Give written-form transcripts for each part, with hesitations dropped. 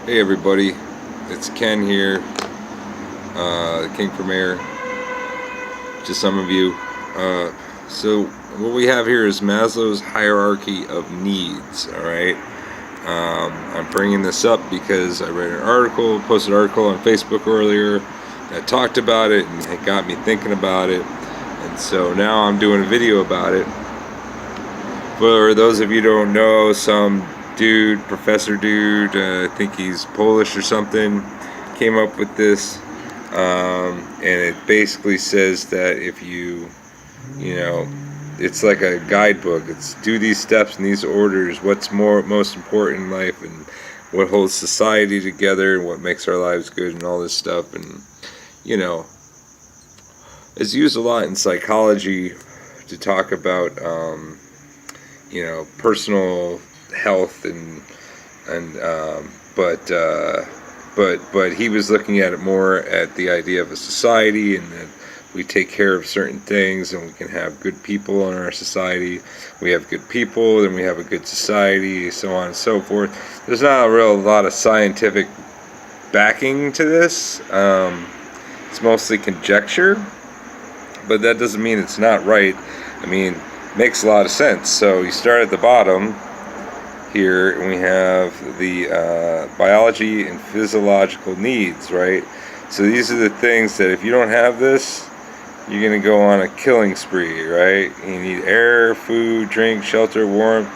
Hey everybody, it's Ken here, the King from Air, to some of you. So what we have here is Maslow's hierarchy of needs, alright? I'm bringing this up because I read an article, posted an article on Facebook earlier that talked about it and it got me thinking about it, and so now I'm doing a video about it. For those of you who don't know, some dude, professor dude, I think he's Polish or something, came up with this, and it basically says that if you know, it's like a guidebook. It's do these steps in these orders, what's most important in life, and what holds society together, and what makes our lives good, and all this stuff. And you know, it's used a lot in psychology to talk about you know, personal health but he was looking at it more at the idea of a society, and that we take care of certain things and we can have good people in our society. We have good people, then we have a good society, so on and so forth. There's not a lot of scientific backing to this. It's mostly conjecture, but that doesn't mean it's not right. I mean, makes a lot of sense. So you start at the bottom here, and we have the biology and physiological needs, right? So these are the things that if you don't have this, you're gonna go on a killing spree, right? You need air, food, drink, shelter, warmth,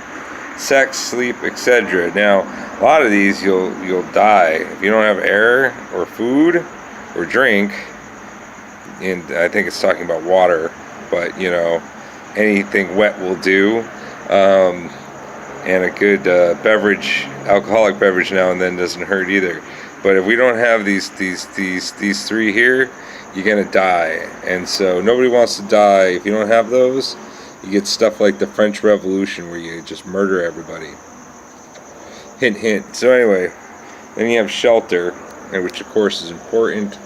sex, sleep, etc. Now, a lot of these you'll die if you don't have air or food or drink. And I think it's talking about water, but you know, anything wet will do, and a good beverage, alcoholic beverage now and then doesn't hurt either. But if we don't have these three here, you're gonna die. And so nobody wants to die. If you don't have those, you get stuff like the French Revolution where you just murder everybody. Hint, hint. So anyway, then you have shelter, which of course is important,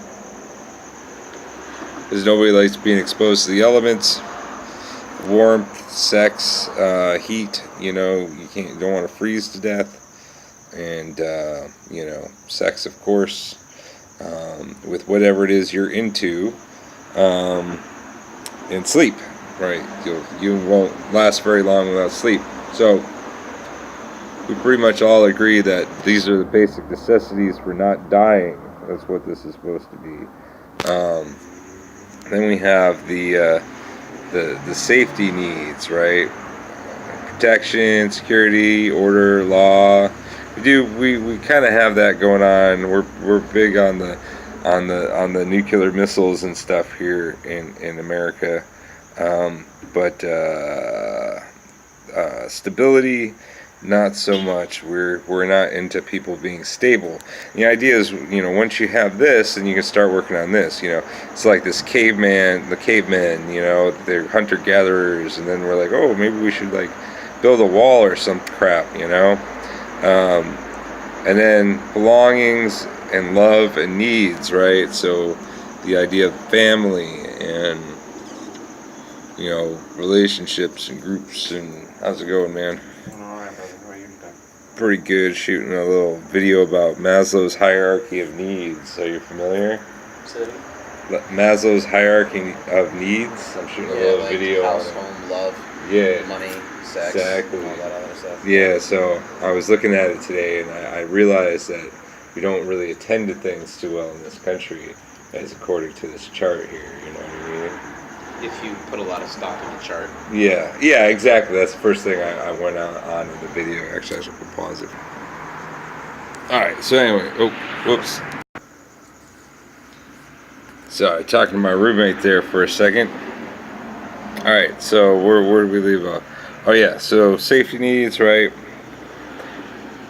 because nobody likes being exposed to the elements. Warmth, sex, heat, you know, you don't want to freeze to death. And you know, sex, of course, with whatever it is you're into, and sleep, right? You won't last very long without sleep. So we pretty much all agree that these are the basic necessities for not dying. That's what this is supposed to be. Then we have the safety needs, right? Protection, security, order, law. We kind of have that going on. We're big on the nuclear missiles and stuff here in America, but stability, not so much. We're not into people being stable. The idea is, you know, once you have this, then you can start working on this. You know, it's like the cavemen. You know, they're hunter gatherers, and then we're like, oh, maybe we should like build a wall or some crap. You know, and then belongings and love and needs, right? So the idea of family and, you know, relationships and groups. And how's it going, man? Pretty good, shooting a little video about Maslow's hierarchy of needs. Are you familiar? Maslow's hierarchy of needs. I'm shooting a little like video. House, home, love, money, sex, exactly. all that other stuff. Yeah, so I was looking at it today, and I realized that we don't really attend to things too well in this country, as according to this chart here. You know what I mean? If you put a lot of stock in the chart. Yeah, exactly. That's the first thing I went on in the video. Actually, I should pause it. Alright, so anyway, oh, whoops. Sorry, talking to my roommate there for a second. Alright, so where did we leave off? Oh yeah, so safety needs, right?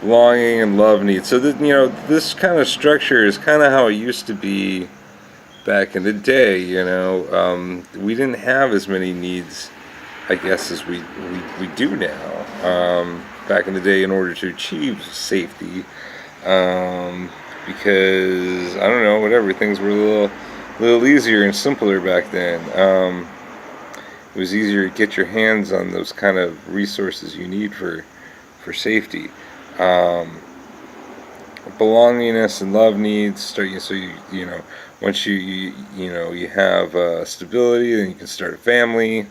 Belonging and love needs. So that, you know, this kind of structure is kind of how it used to be back in the day. You know, we didn't have as many needs, I guess, as we do now. Back in the day, in order to achieve safety, because I don't know, whatever, things were a little easier and simpler back then. It was easier to get your hands on those kind of resources you need for safety. belongingness and love needs start. So you know, once you have stability, then you can start a family,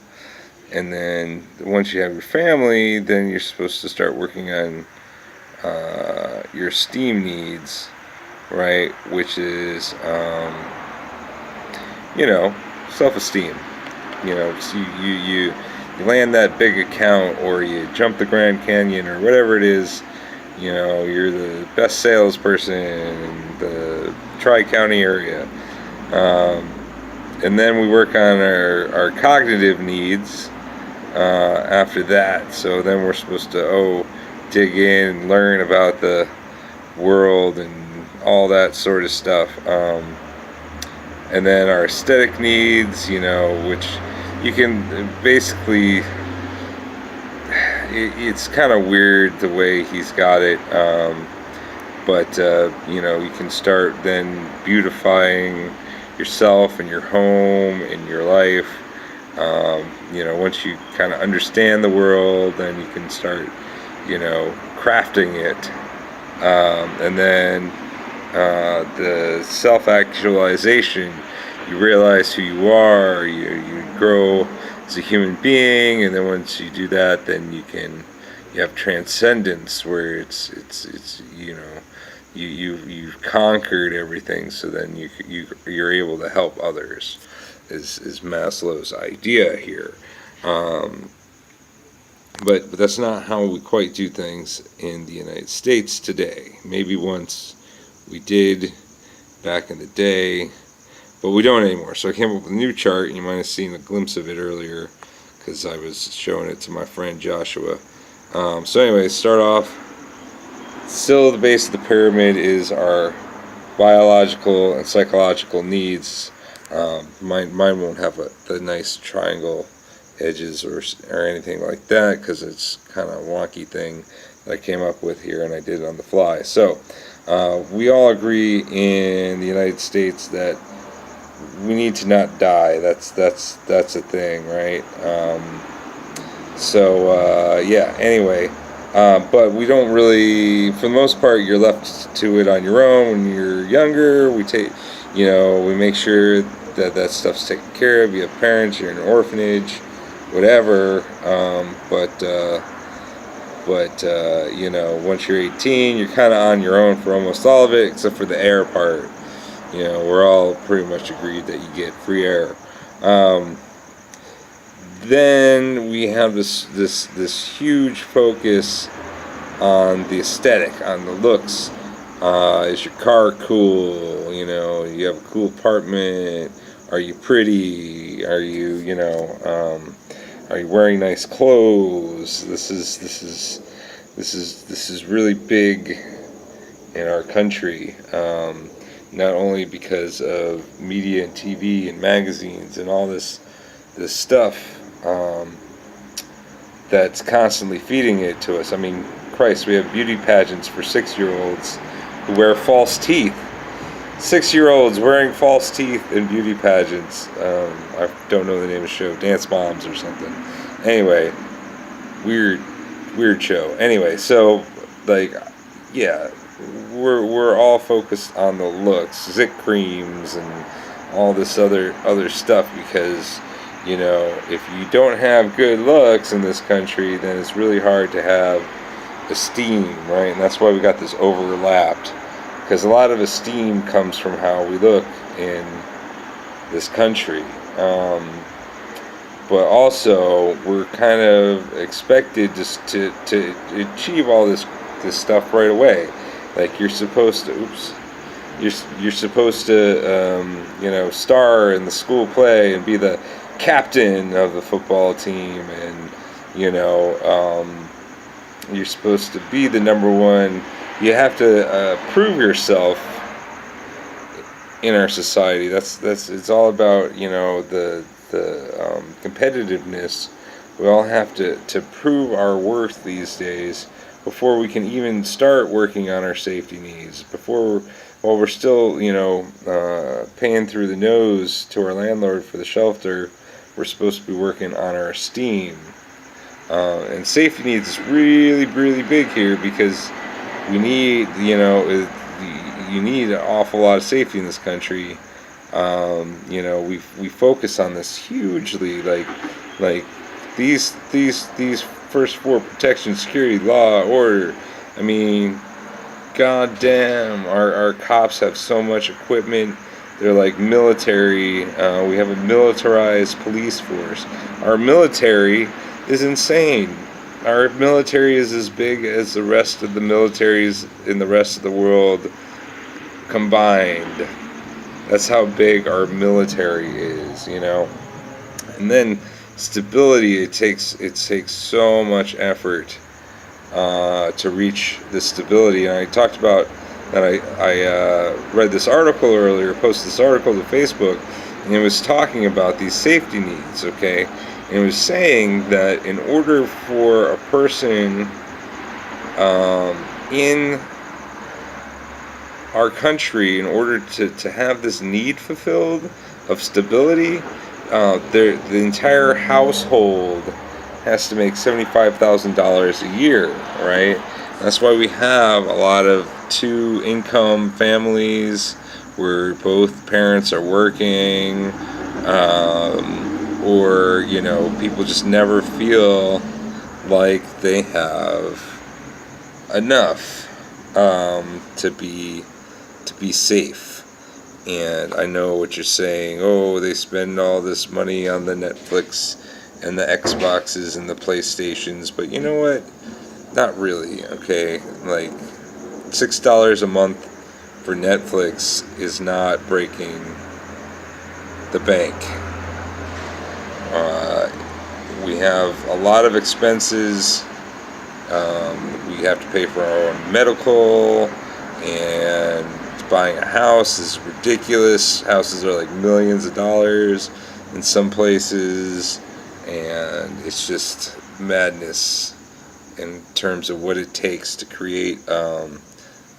and then once you have your family, then you're supposed to start working on your esteem needs, right? Which is self-esteem. So you land that big account, or you jump the Grand Canyon, or whatever it is. You're the best salesperson in the Tri-County area. And then we work on our cognitive needs after that. So then we're supposed to dig in and learn about the world and all that sort of stuff. And then our aesthetic needs, which you can basically, it's kind of weird the way he's got it, but you can start then beautifying yourself and your home and your life. Once you kind of understand the world, then you can start crafting it. And then the self-actualization, you realize who you are, you grow as a human being, and then once you do that, then you have transcendence, where it's you've conquered everything, so then you're able to help others, is Maslow's idea here. But that's not how we quite do things in the United States today. Maybe once we did back in the day, but we don't anymore. So I came up with a new chart, and you might have seen a glimpse of it earlier because I was showing it to my friend Joshua. So anyway, start off, still the base of the pyramid is our biological and psychological needs. Mine won't have the nice triangle edges or anything like that, because it's kind of a wonky thing that I came up with here, and I did it on the fly. So we all agree in the United States that we need to not die. That's a thing, right? Anyway, but we don't really, for the most part, you're left to it on your own. When you're younger, we make sure that stuff's taken care of. You have parents, you're in an orphanage, whatever. Once you're 18, you're kind of on your own for almost all of it, except for the air part. We're all pretty much agreed that you get free air. Then we have this huge focus on the aesthetic, on the looks. Is your car cool? You have a cool apartment. Are you pretty? Are you wearing nice clothes? This is really big in our country. Not only because of media and TV and magazines and all this stuff that's constantly feeding it to us. I mean, Christ, we have beauty pageants for 6-year-olds who wear false teeth. 6-year-olds wearing false teeth in beauty pageants. I don't know the name of the show, Dance Moms or something. Anyway, weird show. Anyway, so we're all focused on the looks, Zik creams and all this other stuff, because if you don't have good looks in this country, then it's really hard to have esteem, right? And that's why we got this overlapped, because a lot of esteem comes from how we look in this country. But also, we're kind of expected to achieve all this stuff right away. Like you're supposed to, you're supposed to, star in the school play and be the captain of the football team, and you're supposed to be the number one. You have to prove yourself in our society. It's all about the competitiveness. We all have to prove our worth these days before we can even start working on our safety needs. While we're still paying through the nose to our landlord for the shelter, we're supposed to be working on our esteem. And safety needs is really, really big here, because we need, you need an awful lot of safety in this country. You know, we focus on this hugely, like these first four: protection, security, law, order. I mean, goddamn, our cops have so much equipment. They're like military. We have a militarized police force. Our military is insane. Our military is as big as the rest of the militaries in the rest of the world combined. That's how big our military is, you know. And then stability. It takes so much effort to reach this stability. And I talked about that. I read this article earlier, posted this article to Facebook, and it was talking about these safety needs. Okay, and it was saying that in order for a person in our country, in order to have this need fulfilled of stability, the entire household has to make $75,000 a year, right? That's why we have a lot of two-income families where both parents are working, or, you know, people just never feel like they have enough to be safe. And I know what you're saying. Oh, they spend all this money on the Netflix and the Xboxes and the PlayStations, but you know what? Not really. Okay, like $6 a month for Netflix is not breaking the bank. We have a lot of expenses. We have to pay for our own medical, and buying a house is ridiculous. Houses are like millions of dollars in some places, and it's just madness in terms of what it takes to create a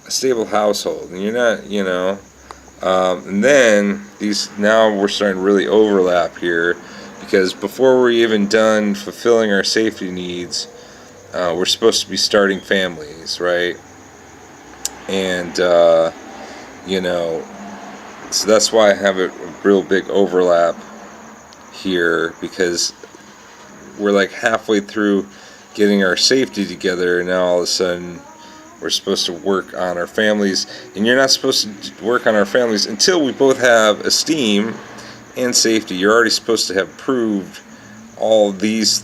stable household. And you're not, you know, and then now we're starting to really overlap here, because before we're even done fulfilling our safety needs, we're supposed to be starting families, right? And you know, so that's why I have a real big overlap here, because we're like halfway through getting our safety together, and now all of a sudden we're supposed to work on our families. And you're not supposed to work on our families until we both have esteem and safety. You're already supposed to have proved all these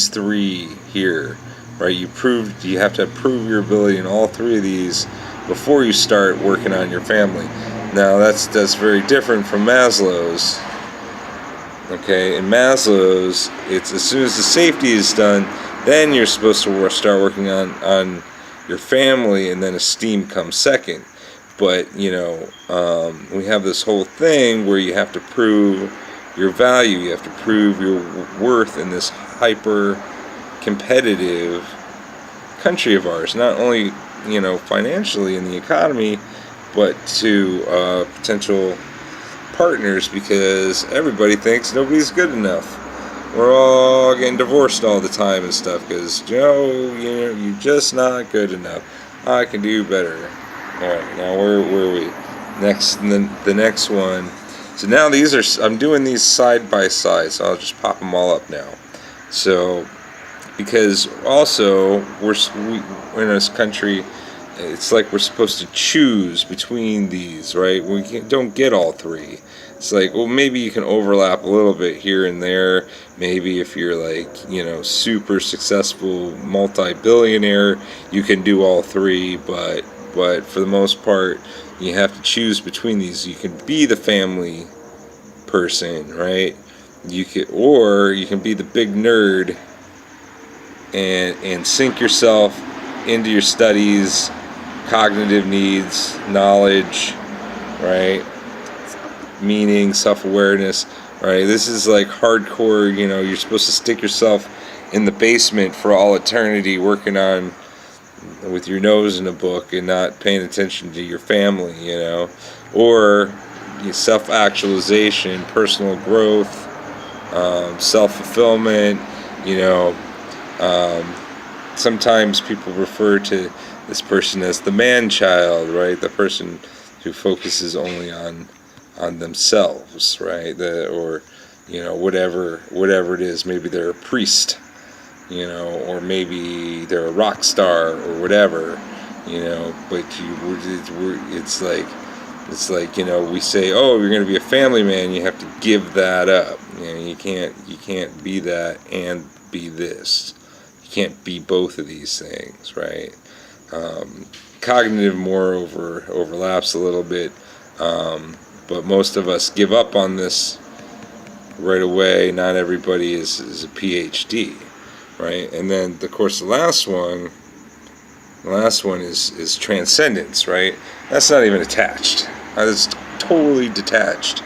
three here, right? You have to prove your ability in all three of these before you start working on your family. Now that's very different from Maslow's. Okay, in Maslow's, it's as soon as the safety is done, then you're supposed to start working on your family, and then esteem comes second. But you know, we have this whole thing where you have to prove your value, you have to prove your worth in this hyper competitive country of ours, not only, you know, financially in the economy, but to potential partners, because everybody thinks nobody's good enough. We're all getting divorced all the time and stuff because, you're just not good enough. I can do better. Alright, now where are we? Next, the next one. So now I'm doing these side by side, so I'll just pop them all up now. So, because also, we're in this country, it's like we're supposed to choose between these, right? We don't get all three. It's like, well, maybe you can overlap a little bit here and there. Maybe if you're like, super successful multi-billionaire, you can do all three, but for the most part, you have to choose between these. You can be the family person, right? You can be the big nerd and sink yourself into your studies, cognitive needs, knowledge, right? Meaning, self-awareness, right? This is like hardcore, you're supposed to stick yourself in the basement for all eternity working on with your nose in a book and not paying attention to your family, or self-actualization, personal growth, self-fulfillment, sometimes people refer to this person as the man-child, right? The person who focuses only on themselves, right? Or whatever it is. Maybe they're a priest, or maybe they're a rock star or whatever, But it's like we say, oh, you're going to be a family man, you have to give that up. You can't be that and be this. You can't be both of these things, right? Cognitive moreover overlaps a little bit, but most of us give up on this right away. Not everybody is a PhD, right? And then, of course, the last one is transcendence, right? That's not even attached. That's totally detached.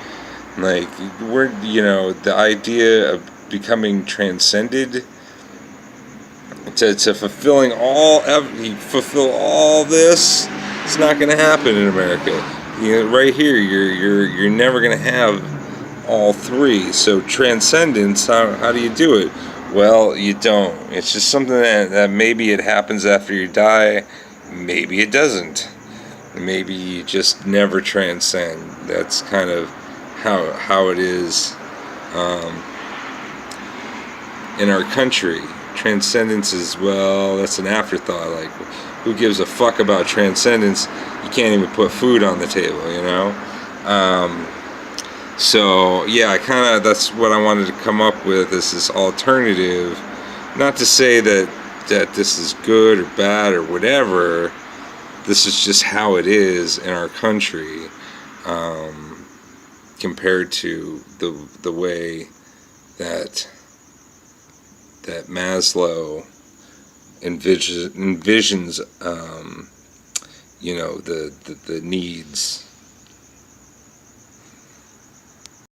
Like, the idea of becoming transcended to fulfill all this, it's not going to happen in America. Right here, you're never going to have all three. So transcendence, how do you do it? Well, you don't. It's just something that maybe it happens after you die, maybe it doesn't. Maybe you just never transcend. That's kind of how it is in our country. Transcendence is, well, that's an afterthought. Like, who gives a fuck about transcendence? You can't even put food on the table, So yeah, that's what I wanted to come up with, is this alternative. Not to say that this is good or bad or whatever. This is just how it is in our country, compared to the way that Maslow envisions the needs